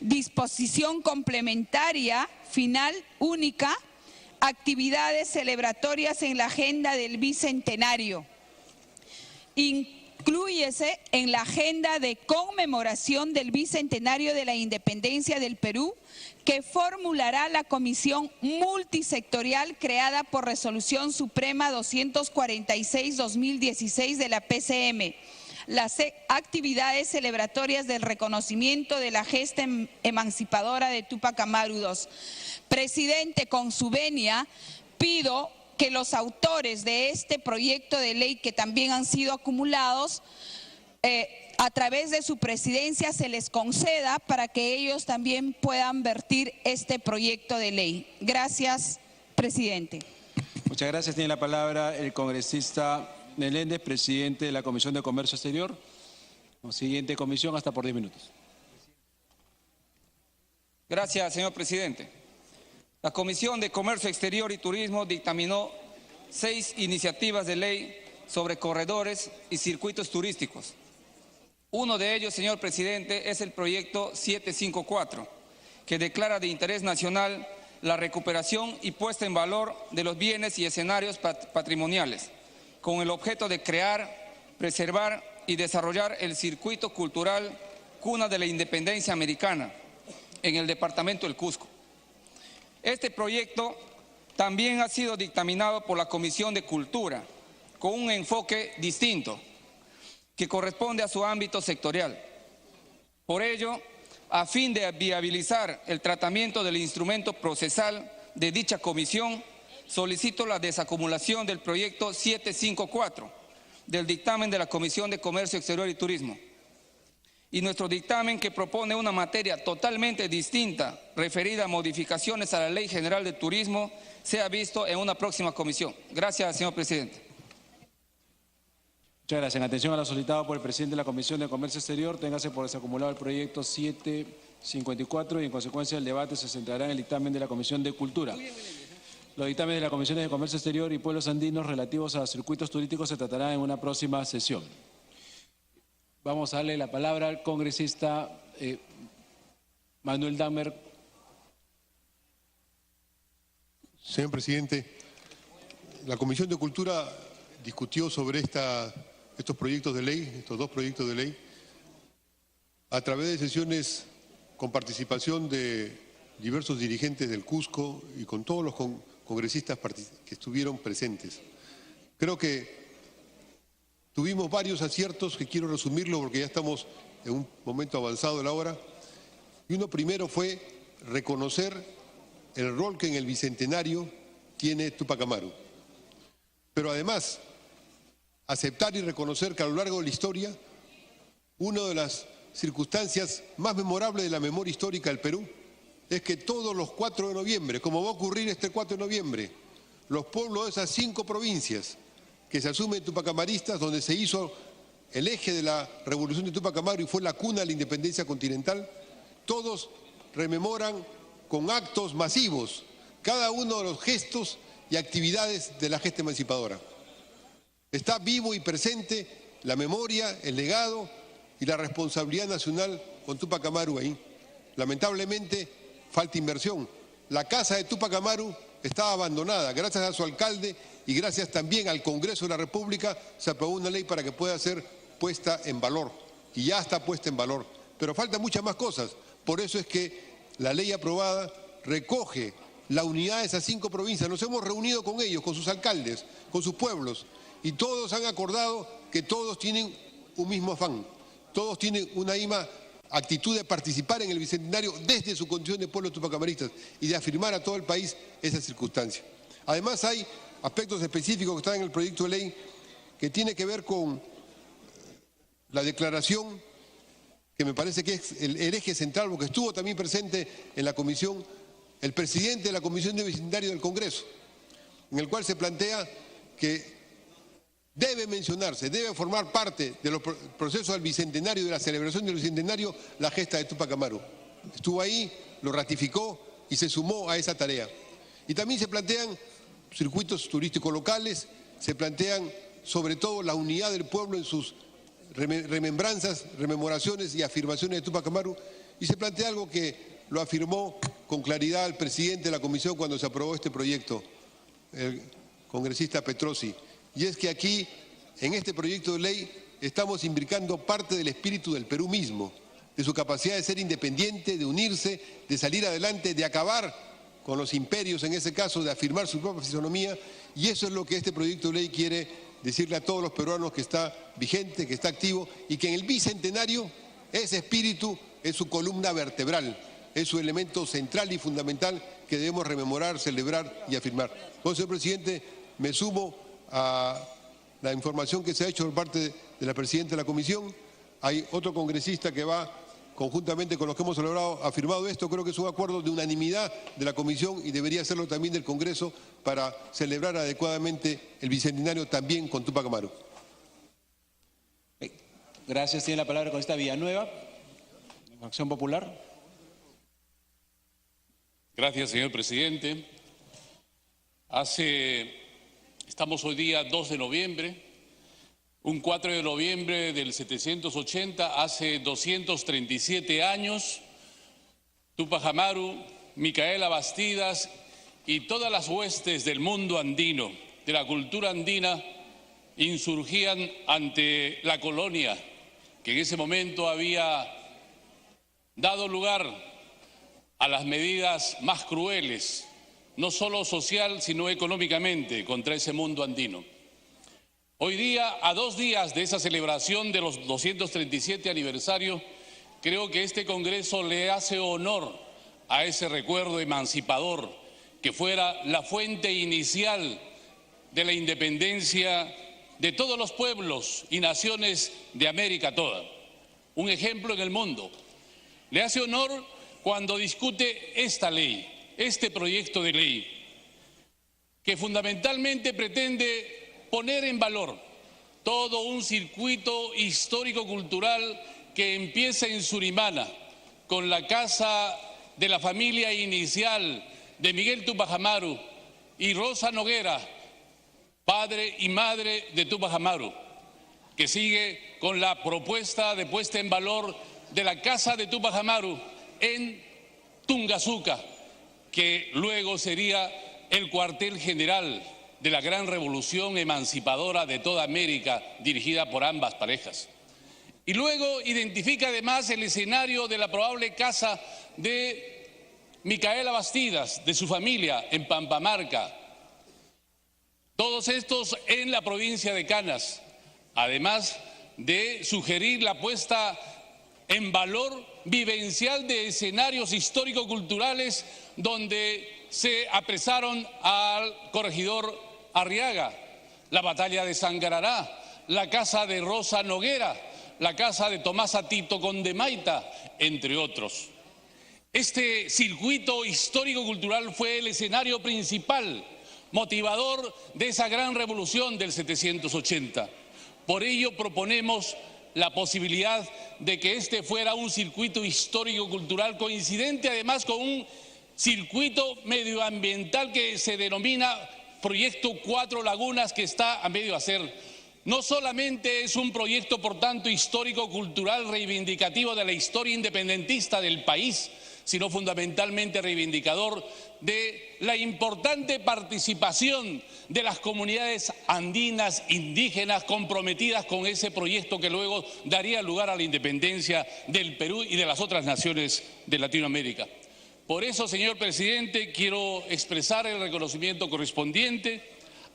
disposición complementaria final única, actividades celebratorias en la agenda del Bicentenario. Inclúyese en la agenda de conmemoración del Bicentenario de la Independencia del Perú, que formulará la Comisión Multisectorial creada por Resolución Suprema 246-2016 de la PCM. Las actividades celebratorias del reconocimiento de la gesta emancipadora de Túpac Amaru II. Presidente, con su venia, pido que los autores de este proyecto de ley, que también han sido acumulados, a través de su presidencia se les conceda para que ellos también puedan vertir este proyecto de ley. Gracias, presidente. Muchas gracias. Tiene la palabra el congresista Meléndez, presidente de la Comisión de Comercio Exterior. Siguiente comisión, hasta por 10 minutos. Gracias, señor presidente. La Comisión de Comercio Exterior y Turismo dictaminó 6 iniciativas de ley sobre corredores y circuitos turísticos. Uno de ellos, señor presidente, es el proyecto 754, que declara de interés nacional la recuperación y puesta en valor de los bienes y escenarios patrimoniales, con el objeto de crear, preservar y desarrollar el circuito cultural cuna de la independencia americana en el departamento del Cusco. Este proyecto también ha sido dictaminado por la Comisión de Cultura, con un enfoque distinto, que corresponde a su ámbito sectorial. Por ello, a fin de viabilizar el tratamiento del instrumento procesal de dicha comisión, solicito la desacumulación del proyecto 754 del dictamen de la Comisión de Comercio Exterior y Turismo. Y nuestro dictamen, que propone una materia totalmente distinta referida a modificaciones a la Ley General de Turismo, sea visto en una próxima comisión. Gracias, señor presidente. Muchas gracias. En atención a lo solicitado por el presidente de la Comisión de Comercio Exterior, téngase por desacumulado el proyecto 754 y en consecuencia el debate se centrará en el dictamen de la Comisión de Cultura. Los dictámenes de la Comisión de Comercio Exterior y Pueblos Andinos relativos a circuitos turísticos se tratarán en una próxima sesión. Vamos a darle la palabra al congresista Manuel Dahmer. Señor presidente, la Comisión de Cultura discutió sobre estos proyectos de ley, estos 2 proyectos de ley, a través de sesiones con participación de diversos dirigentes del Cusco y con todos los congresistas que estuvieron presentes. Creo que tuvimos varios aciertos que quiero resumirlo porque ya estamos en un momento avanzado de la hora. Y uno primero fue reconocer el rol que en el Bicentenario tiene Túpac Amaru. Pero además, aceptar y reconocer que a lo largo de la historia, una de las circunstancias más memorables de la memoria histórica del Perú es que todos los 4 de noviembre, como va a ocurrir este 4 de noviembre, los pueblos de esas 5 provincias que se asumen tupacamaristas, donde se hizo el eje de la revolución de Túpac Amaru y fue la cuna de la independencia continental, todos rememoran con actos masivos cada uno de los gestos y actividades de la gesta emancipadora. Está vivo y presente la memoria, el legado y la responsabilidad nacional con Túpac Amaru ahí. Lamentablemente falta inversión. La casa de Túpac Amaru estaba abandonada. Gracias a su alcalde y gracias también al Congreso de la República se aprobó una ley para que pueda ser puesta en valor. Y ya está puesta en valor. Pero faltan muchas más cosas. Por eso es que la ley aprobada recoge la unidad de esas 5 provincias. Nos hemos reunido con ellos, con sus alcaldes, con sus pueblos. Y todos han acordado que todos tienen un mismo afán. Todos tienen una misma actitud de participar en el Bicentenario desde su condición de pueblos tupacamaristas y de afirmar a todo el país esa circunstancia. Además hay aspectos específicos que están en el proyecto de ley que tiene que ver con la declaración, que me parece que es el eje central, porque estuvo también presente en la comisión el presidente de la Comisión de Bicentenario del Congreso, en el cual se plantea que debe mencionarse, debe formar parte de los procesos del Bicentenario, de la celebración del Bicentenario, la gesta de Túpac Amaru. Estuvo ahí, lo ratificó y se sumó a esa tarea. Y también se plantean circuitos turísticos locales, se plantean sobre todo la unidad del pueblo en sus remembranzas, rememoraciones y afirmaciones de Túpac Amaru, Y se plantea algo que lo afirmó con claridad el presidente de la comisión cuando se aprobó este proyecto, el congresista Petrosi, y es que aquí, en este proyecto de ley, estamos imbricando parte del espíritu del Perú mismo, de su capacidad de ser independiente, de unirse, de salir adelante, de acabar con los imperios, en ese caso, de afirmar su propia fisonomía, y eso es lo que este proyecto de ley quiere decirle a todos los peruanos, que está vigente, que está activo, y que en el bicentenario ese espíritu es su columna vertebral, es su elemento central y fundamental que debemos rememorar, celebrar y afirmar. Bueno, señor presidente, me sumo a la información que se ha hecho por parte de la presidenta de la comisión. Hay otro congresista que va, conjuntamente con los que hemos celebrado, ha firmado esto. Creo que es un acuerdo de unanimidad de la comisión y debería serlo también del Congreso para celebrar adecuadamente el bicentenario también con Túpac Amaru. Gracias. Tiene la palabra el congresista Villanueva, Acción Popular. Gracias, señor presidente. Estamos hoy día 2 de noviembre, un 4 de noviembre del 780, hace 237 años, Túpac Amaru, Micaela Bastidas y todas las huestes del mundo andino, de la cultura andina, insurgían ante la colonia que en ese momento había dado lugar a las medidas más crueles, no solo social, sino económicamente, contra ese mundo andino. Hoy día, a 2 días de esa celebración de los 237 aniversario, creo que este Congreso le hace honor a ese recuerdo emancipador, que fuera la fuente inicial de la independencia de todos los pueblos y naciones de América toda. Un ejemplo en el mundo. Le hace honor cuando discute esta ley, este proyecto de ley, que fundamentalmente pretende poner en valor todo un circuito histórico-cultural que empieza en Surimana, con la casa de la familia inicial de Miguel Túpac Amaru y Rosa Noguera, padre y madre de Túpac Amaru, que sigue con la propuesta de puesta en valor de la casa de Túpac Amaru en Tungazuca, que luego sería el cuartel general de la gran revolución emancipadora de toda América, dirigida por ambas parejas. Y luego identifica además el escenario de la probable casa de Micaela Bastidas, de su familia, en Pampamarca. Todos estos en la provincia de Canas, además de sugerir la puesta en valor vivencial de escenarios histórico-culturales donde se apresaron al corregidor Arriaga, la batalla de Sangarará, la casa de Rosa Noguera, la casa de Tomás Atito Condemaita, entre otros. Este circuito histórico-cultural fue el escenario principal, motivador de esa gran revolución del 780. Por ello proponemos la posibilidad de que este fuera un circuito histórico-cultural coincidente además con un circuito medioambiental que se denomina Proyecto Cuatro Lagunas, que está a medio hacer. No solamente es un proyecto, por tanto, histórico-cultural reivindicativo de la historia independentista del país, sino fundamentalmente reivindicador de la importante participación de las comunidades andinas indígenas comprometidas con ese proyecto que luego daría lugar a la independencia del Perú y de las otras naciones de Latinoamérica. Por eso, señor presidente, quiero expresar el reconocimiento correspondiente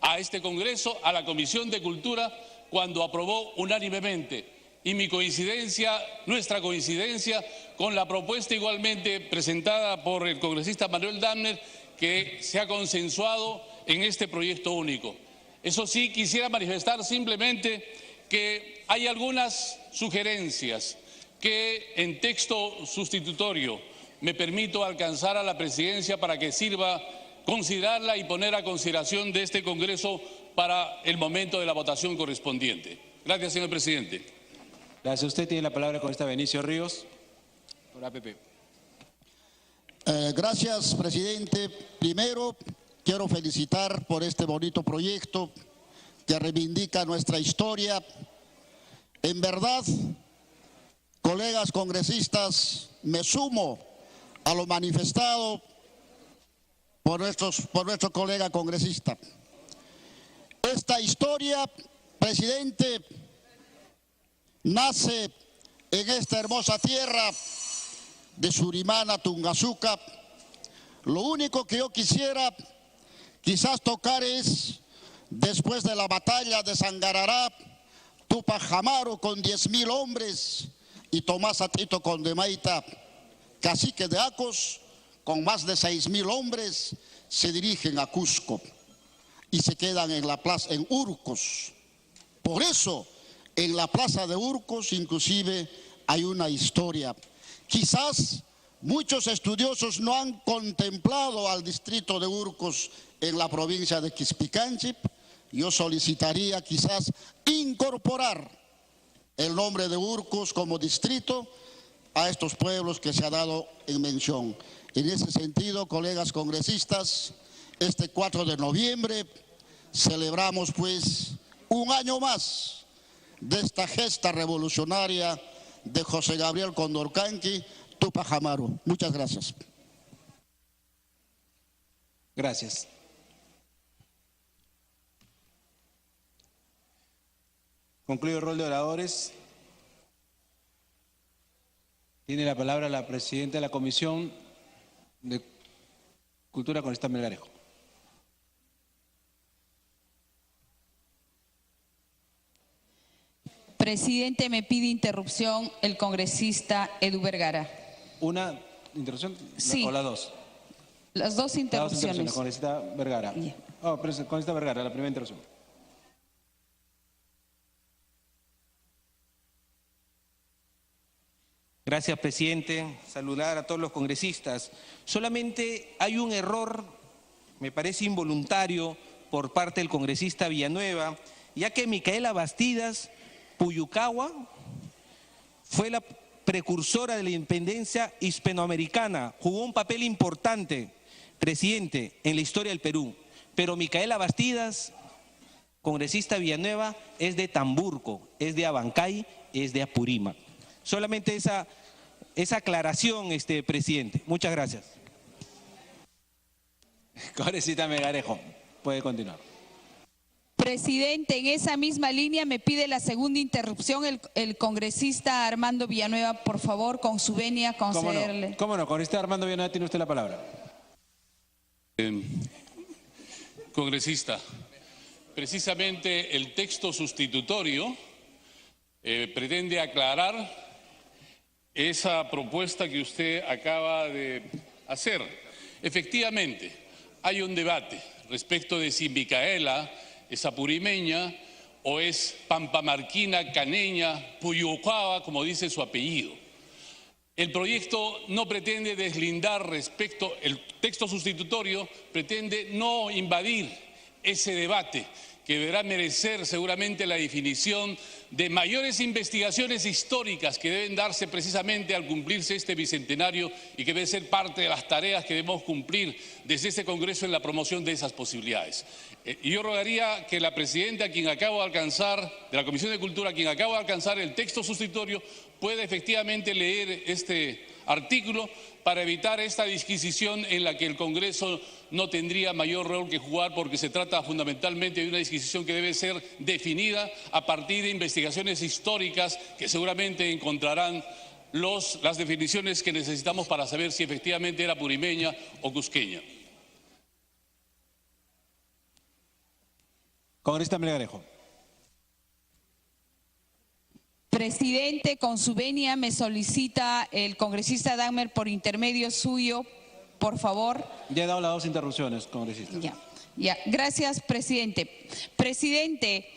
a este Congreso, a la Comisión de Cultura, cuando aprobó unánimemente, y mi coincidencia, nuestra coincidencia, con la propuesta igualmente presentada por el congresista Manuel Dávner, que se ha consensuado en este proyecto único. Eso sí, quisiera manifestar simplemente que hay algunas sugerencias que en texto sustitutorio me permito alcanzar a la presidencia para que sirva considerarla y poner a consideración de este Congreso para el momento de la votación correspondiente. Gracias, señor presidente. Gracias. Usted tiene la palabra con esta Benicio Ríos, por APP. Gracias, presidente. Primero, quiero felicitar por este bonito proyecto que reivindica nuestra historia. En verdad, colegas congresistas, me sumo a lo manifestado por nuestro colega congresista. Esta historia, presidente, nace en esta hermosa tierra de Surimana, Tungazuca. Lo único que yo quisiera quizás tocar es, después de la batalla de Sangarará, Tupac Amaru con 10.000 hombres y Tomás Atito Condemaita, cacique de Acos, con más de 6.000 hombres, se dirigen a Cusco y se quedan en la plaza, en Urcos. Por eso, en la plaza de Urcos, inclusive, hay una historia. Quizás muchos estudiosos no han contemplado al distrito de Urcos en la provincia de Quispicanchip. Yo solicitaría quizás incorporar el nombre de Urcos como distrito a estos pueblos que se ha dado en mención. En ese sentido, colegas congresistas, este 4 de noviembre celebramos pues un año más de esta gesta revolucionaria de José Gabriel Condorcanqui, Tupac Amaru. Muchas gracias. Gracias. Concluye el rol de oradores. Tiene la palabra la presidenta de la Comisión de Cultura, congresista Melgarejo. Presidente, me pide interrupción el congresista Edu Vergara. ¿Una interrupción? Sí. ¿O las dos? Las dos interrupciones. Congresista Vergara. Yeah. Congresista Vergara, la primera interrupción. Gracias, presidente. Saludar a todos los congresistas. Solamente hay un error, me parece involuntario, por parte del congresista Villanueva, ya que Micaela Bastidas Puyucagua fue la precursora de la independencia hispanoamericana, jugó un papel importante, presidente, en la historia del Perú. Pero Micaela Bastidas, congresista Villanueva, es de Tamburco, es de Abancay, es de Apurímac. Solamente esa aclaración, presidente. Muchas gracias. Congresista Melgarejo, puede continuar. Presidente, en esa misma línea me pide la segunda interrupción el congresista Armando Villanueva, por favor, con su venia, concederle. ¿Cómo no? Congresista Armando Villanueva, tiene usted la palabra. Congresista, precisamente el texto sustitutorio pretende aclarar esa propuesta que usted acaba de hacer. Efectivamente, hay un debate respecto de si Micaela es apurimeña o es pampamarquina, caneña, puyucaba, como dice su apellido. El proyecto no pretende deslindar respecto, el texto sustitutorio pretende no invadir ese debate que deberá merecer seguramente la definición de mayores investigaciones históricas que deben darse precisamente al cumplirse este bicentenario y que debe ser parte de las tareas que debemos cumplir desde este Congreso en la promoción de esas posibilidades. Y yo rogaría que la presidenta, de la Comisión de Cultura, quien acaba de alcanzar el texto sustitutorio, pueda efectivamente leer este artículo para evitar esta disquisición en la que el Congreso no tendría mayor rol que jugar, porque se trata fundamentalmente de una disquisición que debe ser definida a partir de investigaciones históricas que seguramente encontrarán las definiciones que necesitamos para saber si efectivamente era purimeña o cusqueña. Congresista Melgarejo. Presidente, con su venia me solicita el congresista Dahmer por intermedio suyo, por favor. Ya he dado las dos interrupciones, congresista. Ya. Gracias, presidente. Presidente,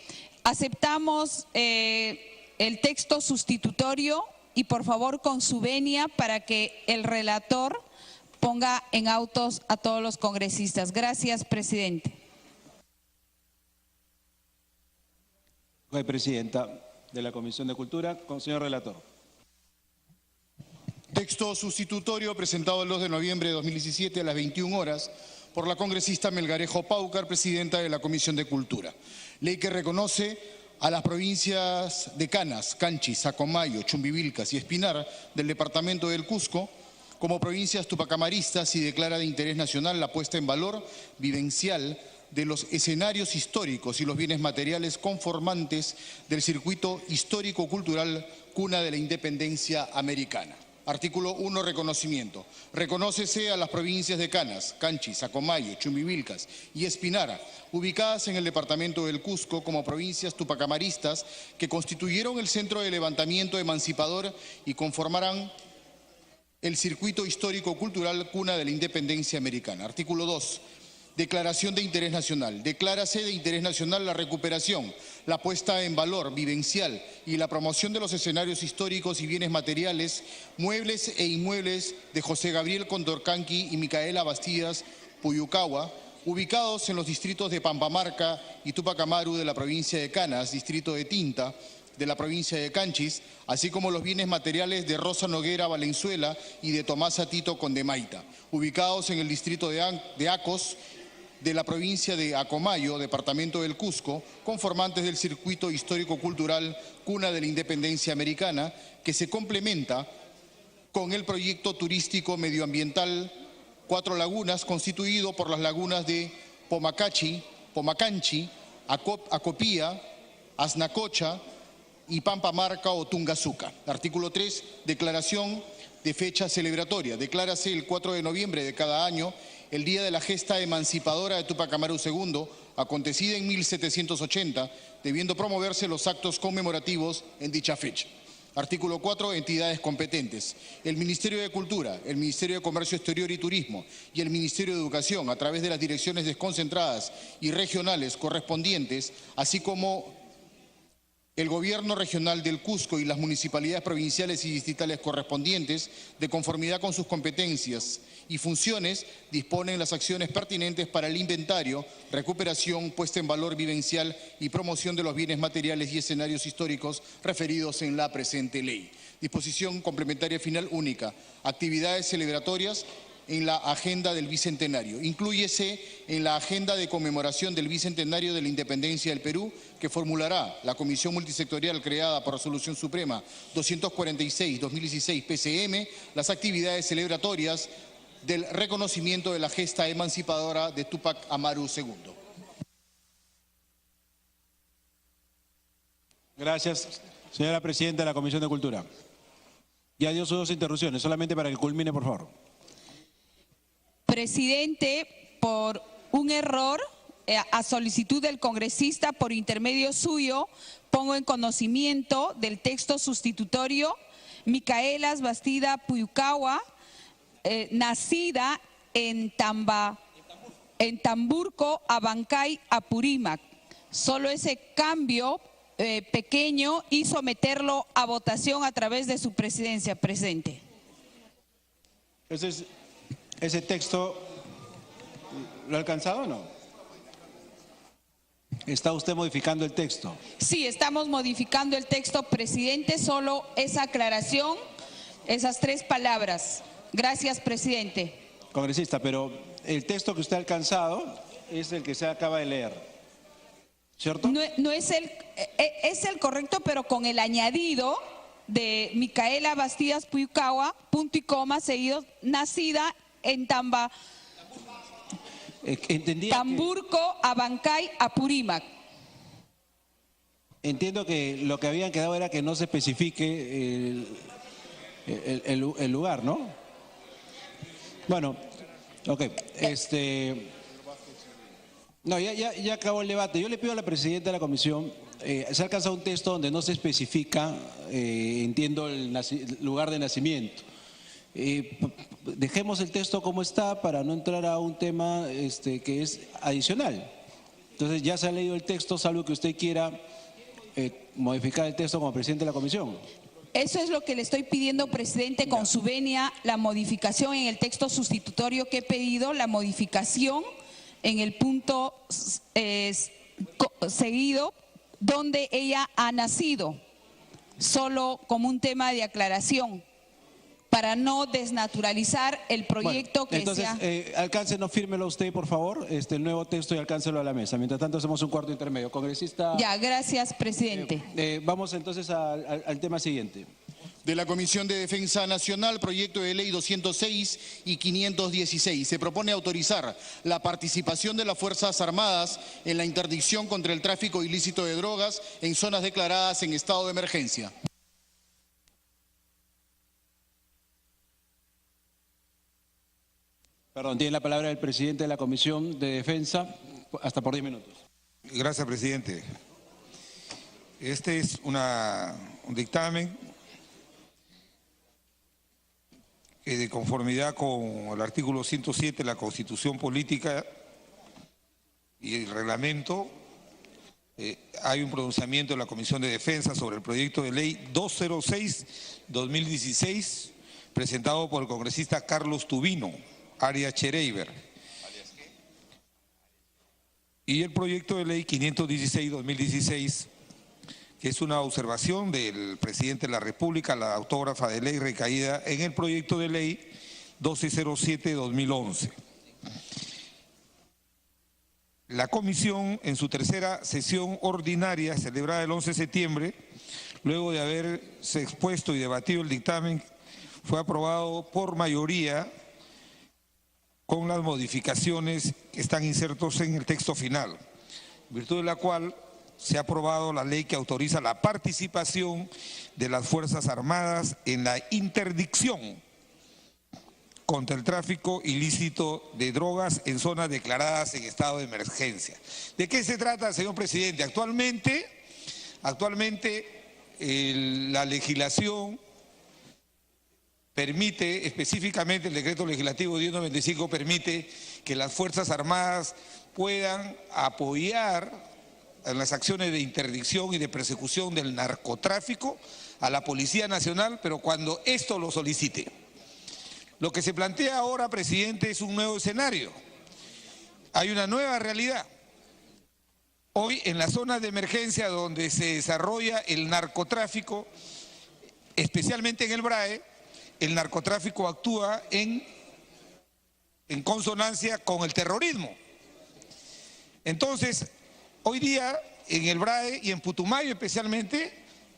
aceptamos el texto sustitutorio y por favor con su venia para que el relator ponga en autos a todos los congresistas. Gracias, presidente. Presidenta de la Comisión de Cultura, señor relator. Texto sustitutorio presentado el 2 de noviembre de 2017 a las 21 horas por la congresista Melgarejo Paucar, presidenta de la Comisión de Cultura. Ley que reconoce a las provincias de Canas, Canchis, Sacomayo, Chumbivilcas y Espinar del departamento del Cusco como provincias tupacamaristas y declara de interés nacional la puesta en valor vivencial de los escenarios históricos y los bienes materiales conformantes del circuito histórico-cultural cuna de la independencia americana. Artículo 1, reconocimiento. Reconócese a las provincias de Canas, Canchis, Sacomayo, Chumbivilcas y Espinar, ubicadas en el departamento del Cusco como provincias tupacamaristas que constituyeron el centro de levantamiento emancipador y conformarán el circuito histórico-cultural cuna de la independencia americana. Artículo 2. Declaración de interés nacional. Declárase de interés nacional la recuperación, la puesta en valor vivencial y la promoción de los escenarios históricos y bienes materiales, muebles e inmuebles de José Gabriel Condorcanqui y Micaela Bastidas Puyucagua, ubicados en los distritos de Pampamarca y Tupac Amaru de la provincia de Canas, distrito de Tinta de la provincia de Canchis, así como los bienes materiales de Rosa Noguera Valenzuela y de Tomás Atito Condemaita, ubicados en el distrito de Acos de la provincia de Acomayo, departamento del Cusco, conformantes del circuito histórico-cultural cuna de la independencia americana, que se complementa con el proyecto turístico medioambiental Cuatro Lagunas, constituido por las lagunas de Pomacanchi, Acopía, Asnacocha y Pampamarca o Tungazuca. Artículo 3. Declaración de fecha celebratoria. Declárase el 4 de noviembre de cada año el Día de la Gesta Emancipadora de Tupac Amaru II, acontecida en 1780, debiendo promoverse los actos conmemorativos en dicha fecha. Artículo 4. Entidades competentes. El Ministerio de Cultura, el Ministerio de Comercio Exterior y Turismo y el Ministerio de Educación, a través de las direcciones desconcentradas y regionales correspondientes, así como el Gobierno Regional del Cusco y las municipalidades provinciales y distritales correspondientes, de conformidad con sus competencias y funciones, disponen las acciones pertinentes para el inventario, recuperación, puesta en valor vivencial y promoción de los bienes materiales y escenarios históricos referidos en la presente ley. Disposición complementaria final única. Actividades celebratorias en la agenda del Bicentenario. Inclúyese en la agenda de conmemoración del Bicentenario de la Independencia del Perú, que formulará la Comisión Multisectorial creada por Resolución Suprema 246-2016 PCM, las actividades celebratorias del reconocimiento de la gesta emancipadora de Tupac Amaru II. Gracias, señora presidenta de la Comisión de Cultura. Ya dio sus 2 interrupciones, solamente para que culmine, por favor. Presidente, por un error, a solicitud del congresista, por intermedio suyo, pongo en conocimiento del texto sustitutorio Micaela Bastida Puyucagua, nacida en Tamburco, Abancay, Apurímac. Solo ese cambio pequeño y someterlo a votación a través de su presidencia, presente. ¿Ese texto lo ha alcanzado o no? ¿Está usted modificando el texto? Sí, estamos modificando el texto, presidente, solo esa aclaración, esas 3 palabras. Gracias, presidente. Congresista, pero el texto que usted ha alcanzado es el que se acaba de leer, ¿cierto? No es el correcto, pero con el añadido de Micaela Bastidas Puyucagua, punto y coma, seguido, nacida en Tamburco, Abancay, Apurímac. Entiendo que lo que habían quedado era que no se especifique el lugar, ¿no? Bueno, ok. No, ya acabó el debate. Yo le pido a la presidenta de la comisión, se ha alcanzado un texto donde no se especifica, entiendo, el lugar de nacimiento. Dejemos el texto como está para no entrar a un tema que es adicional. Entonces ya se ha leído el texto, salvo que usted quiera modificar el texto como presidente de la comisión. Eso es lo que le estoy pidiendo, presidente, con su venia, la modificación en el texto sustitutorio que he pedido, la modificación en el punto seguido donde ella ha nacido, solo como un tema de aclaración. para no desnaturalizar el proyecto que entonces, alcáncelo, fírmelo usted, por favor, el nuevo texto y alcáncelo a la mesa. Mientras tanto, hacemos un cuarto intermedio. Congresista... Ya, gracias, presidente. Vamos entonces al tema siguiente. De la Comisión de Defensa Nacional, proyecto de ley 206 y 516. Se propone autorizar la participación de las Fuerzas Armadas en la interdicción contra el tráfico ilícito de drogas en zonas declaradas en estado de emergencia. Perdón, tiene la palabra el presidente de la Comisión de Defensa, hasta por 10 minutos. Gracias, presidente. Este es un dictamen que, de conformidad con el artículo 107 de la Constitución Política y el reglamento, hay un pronunciamiento de la Comisión de Defensa sobre el proyecto de ley 206-2016, presentado por el congresista Carlos Tubino, Arias Chereiber, y el proyecto de ley 516-2016, que es una observación del presidente de la República, la autógrafa de ley recaída en el proyecto de ley 1207-2011. La comisión, en su tercera sesión ordinaria, celebrada el 11 de septiembre, luego de haberse expuesto y debatido el dictamen, fue aprobado por mayoría con las modificaciones que están insertos en el texto final, en virtud de la cual se ha aprobado la ley que autoriza la participación de las Fuerzas Armadas en la interdicción contra el tráfico ilícito de drogas en zonas declaradas en estado de emergencia. ¿De qué se trata, señor presidente? Actualmente la legislación permite, específicamente el decreto legislativo 1095 permite que las Fuerzas Armadas puedan apoyar en las acciones de interdicción y de persecución del narcotráfico a la Policía Nacional, pero cuando esto lo solicite. Lo que se plantea ahora, presidente, es un nuevo escenario. Hay una nueva realidad. Hoy, en las zonas de emergencia donde se desarrolla el narcotráfico, especialmente en el BRAE, el narcotráfico actúa en consonancia con el terrorismo. Entonces, hoy día en el BRAE y en Putumayo especialmente,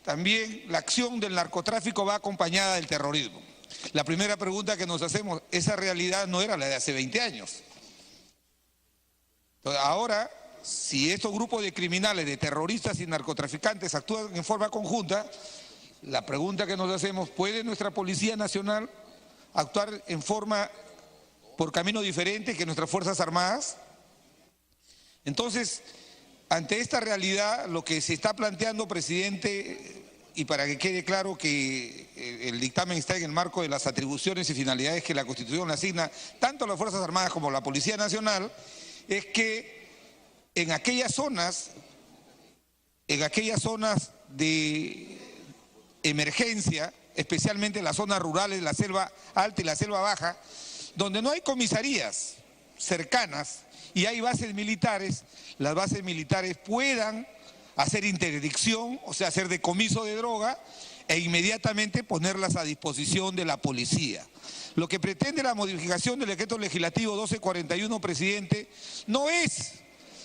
también la acción del narcotráfico va acompañada del terrorismo. La primera pregunta que nos hacemos, esa realidad no era la de hace 20 años. Entonces, ahora, si estos grupos de criminales, de terroristas y narcotraficantes actúan en forma conjunta, la pregunta que nos hacemos, ¿puede nuestra Policía Nacional actuar en forma, por camino diferente que nuestras Fuerzas Armadas? Entonces, ante esta realidad, lo que se está planteando, presidente, y para que quede claro que el dictamen está en el marco de las atribuciones y finalidades que la Constitución le asigna tanto a las Fuerzas Armadas como a la Policía Nacional, es que en aquellas zonas de emergencia, especialmente en las zonas rurales, la selva alta y la selva baja, donde no hay comisarías cercanas y hay bases militares, las bases militares puedan hacer interdicción, o sea, hacer decomiso de droga e inmediatamente ponerlas a disposición de la policía. Lo que pretende la modificación del decreto legislativo 1241, presidente, no es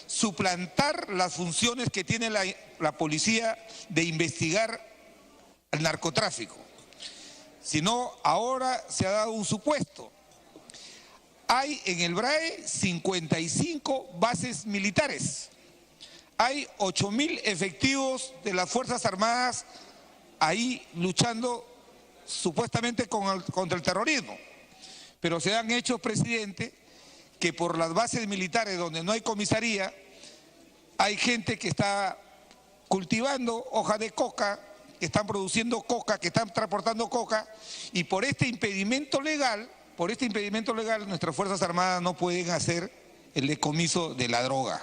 suplantar las funciones que tiene la policía de investigar el narcotráfico, sino ahora se ha dado un supuesto. Hay en el BRAE 55 bases militares, hay 8.000 efectivos de las Fuerzas Armadas ahí luchando supuestamente contra el terrorismo, pero se dan hechos, presidente, que por las bases militares donde no hay comisaría, hay gente que está cultivando hoja de coca, que están produciendo coca, que están transportando coca, y por este impedimento legal, nuestras Fuerzas Armadas no pueden hacer el decomiso de la droga.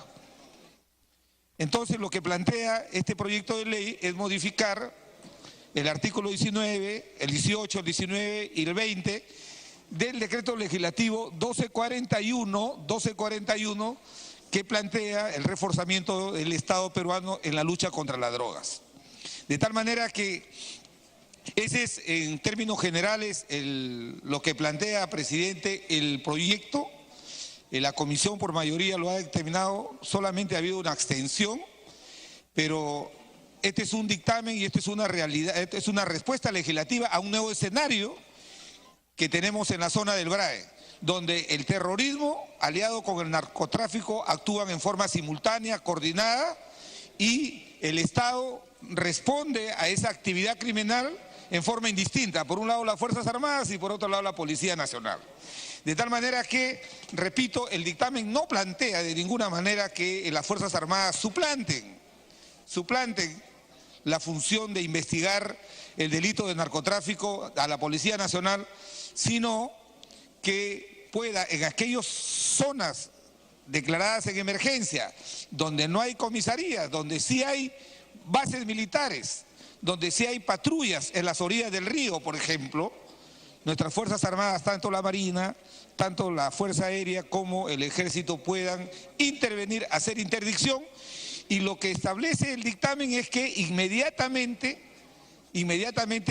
Entonces, lo que plantea este proyecto de ley es modificar el artículo 19, el 18, el 19 y el 20 del decreto legislativo 1241, que plantea el reforzamiento del Estado peruano en la lucha contra las drogas. De tal manera que Ese es, en términos generales, lo que plantea, presidente, el proyecto. La comisión por mayoría lo ha determinado, solamente ha habido una abstención, pero este es un dictamen y esta es una realidad, esta es una respuesta legislativa a un nuevo escenario que tenemos en la zona del BRAE, donde el terrorismo aliado con el narcotráfico actúan en forma simultánea, coordinada, y el Estado responde a esa actividad criminal en forma indistinta, por un lado las Fuerzas Armadas y por otro lado la Policía Nacional. De tal manera que, repito, el dictamen no plantea de ninguna manera que las Fuerzas Armadas suplanten la función de investigar el delito de narcotráfico a la Policía Nacional, sino que pueda en aquellas zonas declaradas en emergencia, donde no hay comisarías, donde sí hay bases militares, donde sí hay patrullas en las orillas del río, por ejemplo, nuestras Fuerzas Armadas, tanto la Marina, tanto la Fuerza Aérea como el Ejército puedan intervenir, hacer interdicción, y lo que establece el dictamen es que inmediatamente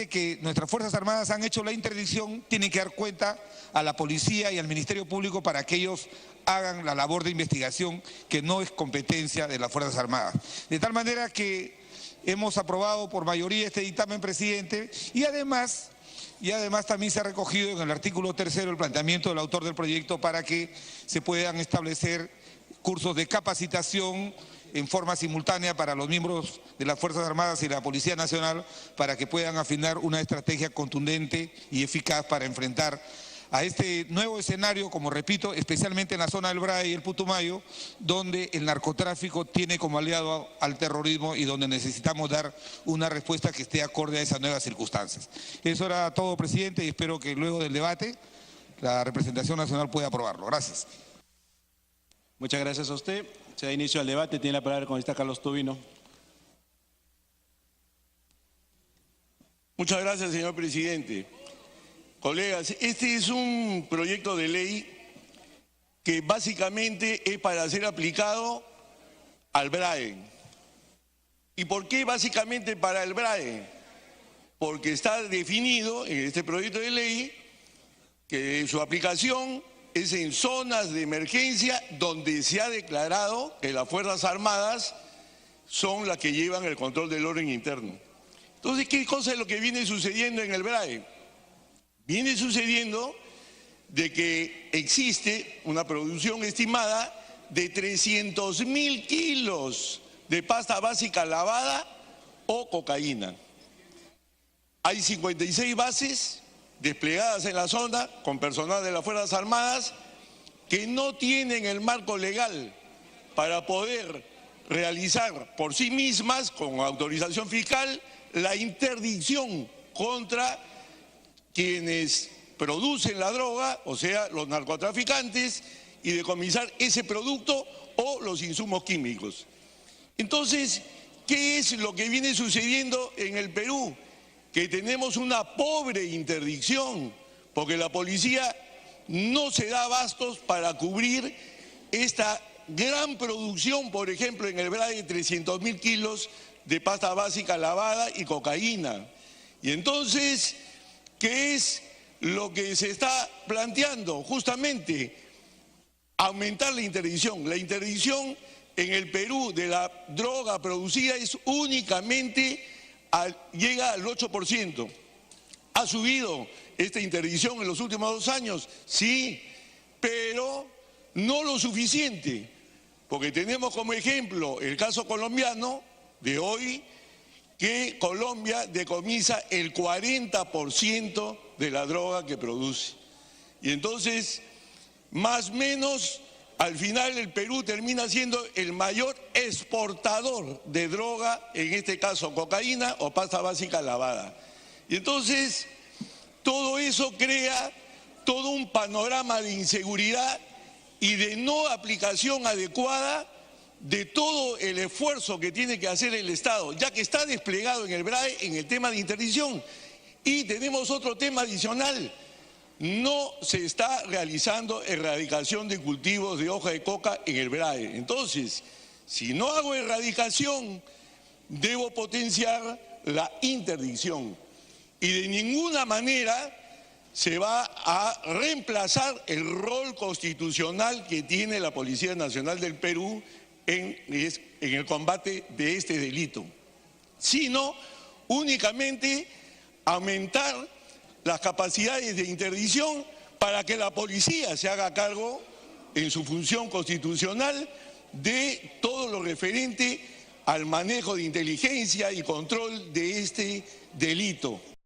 que nuestras Fuerzas Armadas han hecho la interdicción, tienen que dar cuenta a la policía y al Ministerio Público para que ellos hagan la labor de investigación que no es competencia de las Fuerzas Armadas. De tal manera que hemos aprobado por mayoría este dictamen, presidente, y además también se ha recogido en el artículo 3 el planteamiento del autor del proyecto para que se puedan establecer cursos de capacitación en forma simultánea para los miembros de las Fuerzas Armadas y la Policía Nacional para que puedan afinar una estrategia contundente y eficaz para enfrentar a este nuevo escenario, como repito, especialmente en la zona del BRAE y el Putumayo, donde el narcotráfico tiene como aliado al terrorismo y donde necesitamos dar una respuesta que esté acorde a esas nuevas circunstancias. Eso era todo, presidente, y espero que luego del debate la representación nacional pueda aprobarlo. Gracias. Muchas gracias a usted. Se da inicio al debate. Tiene la palabra el congresista Carlos Tubino. Muchas gracias, señor presidente. Colegas, este es un proyecto de ley que básicamente es para ser aplicado al BRAE. ¿Y por qué básicamente para el BRAE? Porque está definido en este proyecto de ley que su aplicación es en zonas de emergencia donde se ha declarado que las Fuerzas Armadas son las que llevan el control del orden interno. Entonces, ¿qué cosa es lo que viene sucediendo en el BRAE? Viene sucediendo de que existe una producción estimada de 300.000 kilos de pasta básica lavada o cocaína. Hay 56 bases desplegadas en la zona con personal de las Fuerzas Armadas que no tienen el marco legal para poder realizar por sí mismas, con autorización fiscal, la interdicción contra quienes producen la droga, o sea, los narcotraficantes, y decomisar ese producto o los insumos químicos. Entonces, ¿qué es lo que viene sucediendo en el Perú? Que tenemos una pobre interdicción, porque la policía no se da abastos para cubrir esta gran producción, por ejemplo, en el BRAE de 300.000 kilos de pasta básica lavada y cocaína. Y entonces, ¿qué es lo que se está planteando? Justamente aumentar la interdicción. La interdicción en el Perú de la droga producida es únicamente, llega al 8%. ¿Ha subido esta interdicción en los últimos 2 años? Sí, pero no lo suficiente, porque tenemos como ejemplo el caso colombiano de hoy, que Colombia decomisa el 40% de la droga que produce. Y entonces, más o menos, al final el Perú termina siendo el mayor exportador de droga, en este caso cocaína o pasta básica lavada. Y entonces, todo eso crea todo un panorama de inseguridad y de no aplicación adecuada de todo el esfuerzo que tiene que hacer el Estado, ya que está desplegado en el BRAE en el tema de interdicción. Y tenemos otro tema adicional: no se está realizando erradicación de cultivos de hoja de coca en el BRAE. Entonces, si no hago erradicación, debo potenciar la interdicción. y de ninguna manera se va a reemplazar el rol constitucional que tiene la Policía Nacional del Perú en el combate de este delito, sino únicamente aumentar las capacidades de interdicción para que la policía se haga cargo en su función constitucional de todo lo referente al manejo de inteligencia y control de este delito.